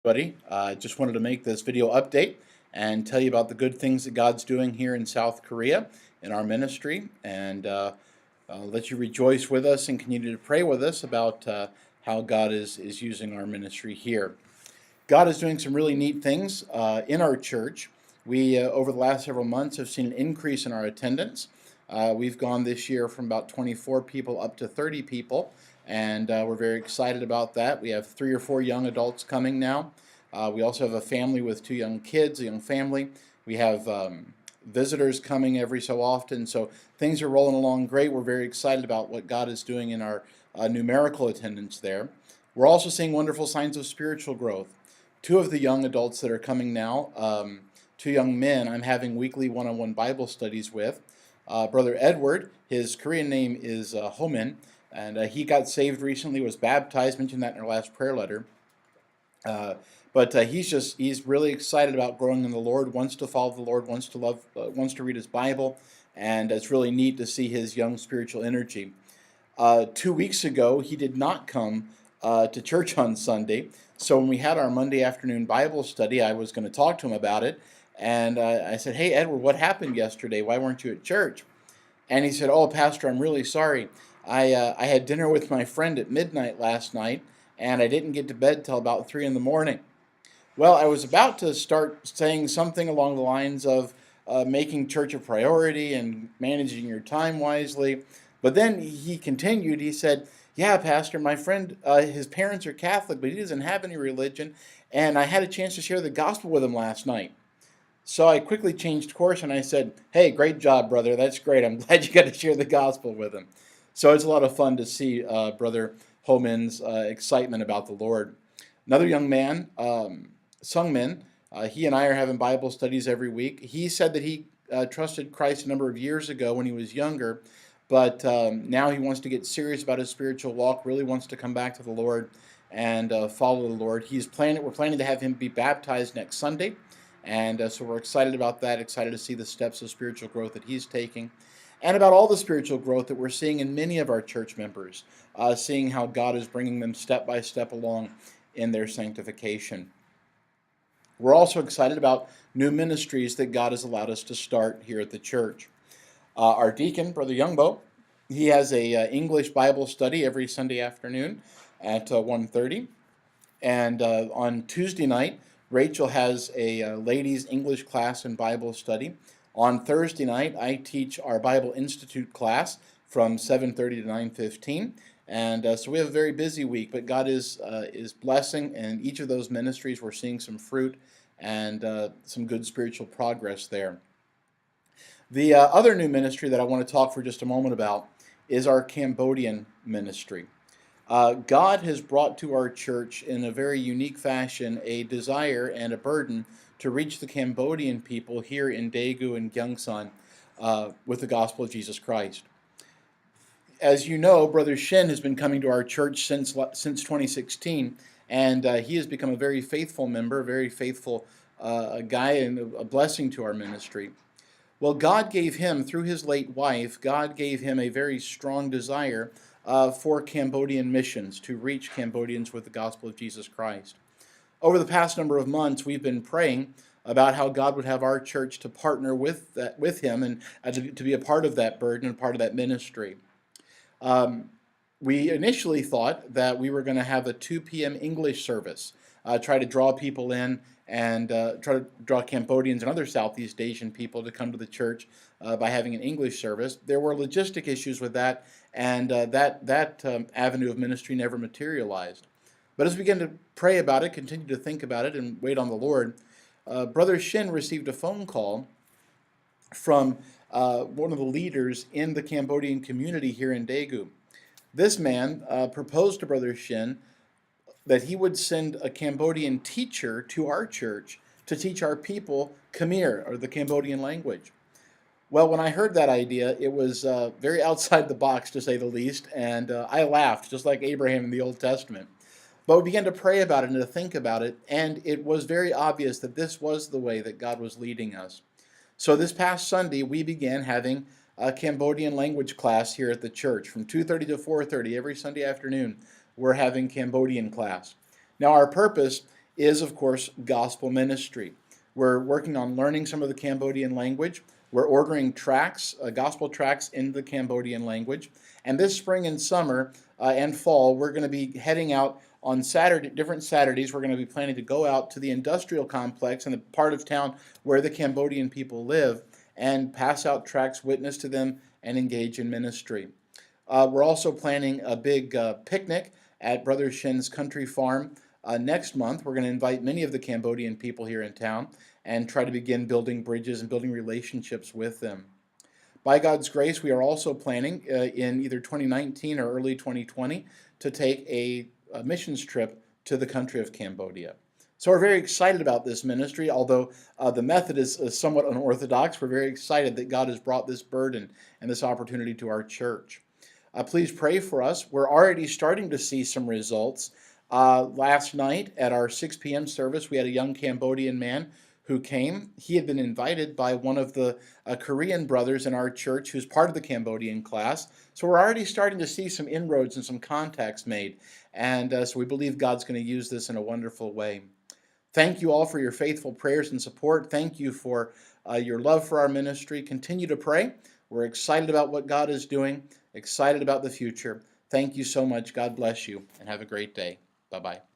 Buddy. Just wanted to make this video update and tell you about the good things that God's doing here in South Korea in our ministry, and let you rejoice with us and continue to pray with us about how God is using our ministry here. God is doing some really neat things in our church. We, over the last several months, have seen an increase in our attendance. We've gone this year from about 24 people up to 30 people, and we're very excited about that. We have 3 or 4 young adults coming now. We also have a family with 2 young kids, a young family. We have visitors coming every so often, so things are rolling along great. We're very excited about what God is doing in our numerical attendance there. We're also seeing wonderful signs of spiritual growth. 2 of the young adults that are coming now, 2 young men, I'm having weekly one-on-one Bible studies with. Brother Edward, his Korean name is Homin, and he got saved recently, was baptized, mentioned that in our last prayer letter. But he's really excited about growing in the Lord, wants to follow the Lord, wants to read his Bible, and it's really neat to see his young spiritual energy. 2 weeks ago, he did not come to church on Sunday, so when we had our Monday afternoon Bible study, I was going to talk to him about it, and I said, "Hey, Edward, what happened yesterday? Why weren't you at church?" And he said, "Oh, Pastor, I'm really sorry. I had dinner with my friend at midnight last night, and I didn't get to bed till about 3 in the morning." Well, I was about to start saying something along the lines of making church a priority and managing your time wisely. But then he continued, he said, "Yeah, Pastor, my friend, his parents are Catholic, but he doesn't have any religion, and I had a chance to share the gospel with him last night." So I quickly changed course and I said, "Hey, great job, brother. That's great. I'm glad you got to share the gospel with him." So it's a lot of fun to see Brother Homan's excitement about the Lord. Another young man, Sungmin, he and I are having Bible studies every week. He said that he trusted Christ a number of years ago when he was younger, but now he wants to get serious about his spiritual walk, really wants to come back to the Lord and follow the Lord. We're planning to have him be baptized next Sunday, and so we're excited about that, excited to see the steps of spiritual growth that he's taking, and about all the spiritual growth that we're seeing in many of our church members, seeing how God is bringing them step by step along in their sanctification. We're also excited about new ministries that God has allowed us to start here at the church. Our deacon, Brother Youngbo, he has a English Bible study every Sunday afternoon at 1:30. And on Tuesday night, Rachel has a ladies' English class and Bible study. On Thursday night, I teach our Bible Institute class from 7:30 to 9:15. And so we have a very busy week, but God is blessing, and each of those ministries we're seeing some fruit and some good spiritual progress there. The other new ministry that I want to talk for just a moment about is our Cambodian ministry. God has brought to our church in a very unique fashion a desire and a burden to reach the Cambodian people here in Daegu and Gyeongsan with the gospel of Jesus Christ. As you know, Brother Shin has been coming to our church since 2016, and he has become a very faithful member, a very faithful guy, and a blessing to our ministry. Well, God gave him, through his late wife, God gave him a very strong desire for Cambodian missions, to reach Cambodians with the gospel of Jesus Christ. Over the past number of months, we've been praying about how God would have our church to partner with him and to be a part of that burden and part of that ministry. We initially thought that we were going to have a 2 p.m. English service, try to draw people in and try to draw Cambodians and other Southeast Asian people to come to the church by having an English service. There were logistic issues with that, and that avenue of ministry never materialized. But as we began to pray about it, continue to think about it, and wait on the Lord, Brother Shin received a phone call from one of the leaders in the Cambodian community here in Daegu. This man proposed to Brother Shin that he would send a Cambodian teacher to our church to teach our people Khmer, or the Cambodian language. Well, when I heard that idea, it was very outside the box, to say the least, and I laughed, just like Abraham in the Old Testament. But we began to pray about it and to think about it, and it was very obvious that this was the way that God was leading us. So this past Sunday, we began having a Cambodian language class here at the church. From 2:30 to 4:30 every Sunday afternoon, we're having Cambodian class. Now, our purpose is, of course, gospel ministry. We're working on learning some of the Cambodian language. We're ordering tracts, gospel tracts in the Cambodian language. And this spring and summer and fall, we're going to be heading out on different Saturdays. We're going to be planning to go out to the industrial complex in the part of town where the Cambodian people live and pass out tracts, witness to them, and engage in ministry. We're also planning a big picnic at Brother Shin's Country Farm next month. We're going to invite many of the Cambodian people here in town and try to begin building bridges and building relationships with them. By God's grace, we are also planning in either 2019 or early 2020 to take a missions trip to the country of Cambodia. So we're very excited about this ministry. Although the method is somewhat unorthodox, we're very excited that God has brought this burden and this opportunity to our church. Please pray for us. We're already starting to see some results. Last night at our 6 p.m. service, we had a young Cambodian man who came. He had been invited by one of the Korean brothers in our church who's part of the Cambodian class. So we're already starting to see some inroads and some contacts made. And so we believe God's going to use this in a wonderful way. Thank you all for your faithful prayers and support. Thank you for your love for our ministry. Continue to pray. We're excited about what God is doing, excited about the future. Thank you so much. God bless you, and have a great day. Bye-bye.